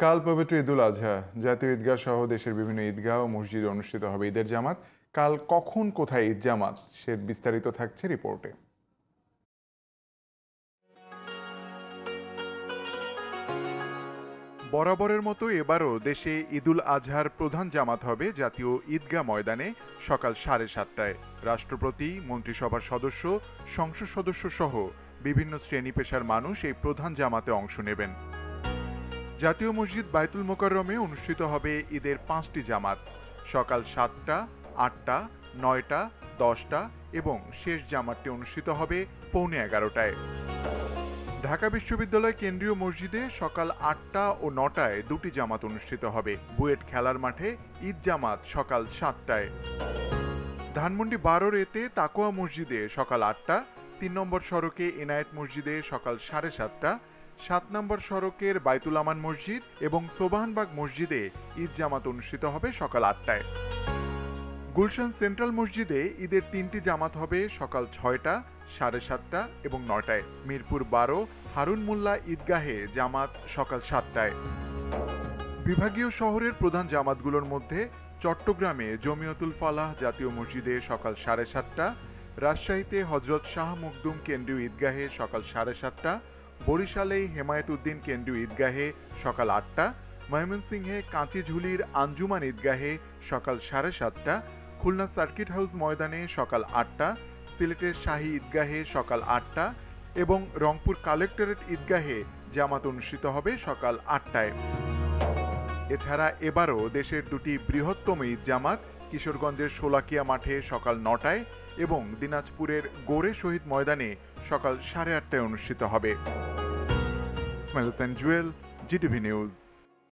কাল পবিত্র ঈদুল আজহা। জাতীয় ঈদগাহ সহ দেশের বিভিন্ন ঈদগাহ ও মসজিদে অনুষ্ঠিত হবে ঈদের জামাত। কাল কখন কোথায় ঈদ জামাত সে বিস্তারিত থাকছে রিপোর্টে। বরাবরের মতো এবারও দেশে ঈদুল আজহার প্রধান জামাত হবে জাতীয় ঈদগাহ ময়দানে সকাল 7:30টায়। রাষ্ট্রপতি, মন্ত্রিসভার সদস্য, সংসদ সদস্য সহ বিভিন্ন শ্রেণী পেশার মানুষ এই প্রধান জামাতে অংশ নেবেন। জাতীয় মসজিদ বায়তুল মোকাররমে অনুষ্ঠিত হবে ঈদের 5টি জামাত। সকাল 7টা, 8টা, 9টা, 10টা এবং শেষ জামাতটি অনুষ্ঠিত হবে পৌনে 11টায়। ঢাকা বিশ্ববিদ্যালয় কেন্দ্রীয় মসজিদে সকাল 8টা ও 9টায় দুটি জামাত অনুষ্ঠিত হবে। বুয়েট খেলার মাঠে ঈদ জামাত সকাল 7টায়। ধানমন্ডি 12 এতে তাকোয়া মসজিদে সকাল 8টা, 3 নম্বর সড়কে এনায়েত মসজিদে সকাল 7:30টা, 7 নম্বর সড়কের বাইতুল আমান মসজিদ এবং সোবাহানবাগ মসজিদে ঈদ জামাত অনুষ্ঠিত হবে সকাল 8টায়। গুলশান সেন্ট্রাল মসজিদে ঈদের 3টি জামাত হবে সকাল 6টা, 7:30টা এবং 9টায়। মিরপুর 12 হারুন মোল্লা ঈদগাহে জামাত সকাল 7টায়। বিভাগীয় শহরের প্রধান জামাতগুলোর মধ্যে চট্টগ্রামে জমিয়তুল ফালাহ জাতীয় মসজিদে সকাল 7:30টা, রাজশাহীতে হযরত শাহ মখদুম কেন্দ্রীয় ঈদগাহে সকাল 7:30টা, বরিশালে হেমায়েত উদ্দিন কেন্দ্রীয় ঈদগাহে সকাল 8টা, ময়মনসিংহে কাঁচিঝুলির আঞ্জুমান ঈদগাহে সকাল 7:30টা, খুলনা সার্কিট হাউস ময়দানে সকাল 8টা, সিলেটের শাহী ঈদগাহে সকাল 8টা এবং রংপুর কালেক্টরেট ঈদগাহে জামাত অনুষ্ঠিত হবে সকাল 8টায়। এছাড়া এবারও দেশের দুটি বৃহত্তম ঈদ জামাত কিশোরগঞ্জের শোলাকিয়া মাঠে সকাল 9টায় এবং দিনাজপুরের গোরে শহীদ ময়দানে সকাল 8:30টায় অনুষ্ঠিত হবে। Ismail Hossain Jewel, GTV news.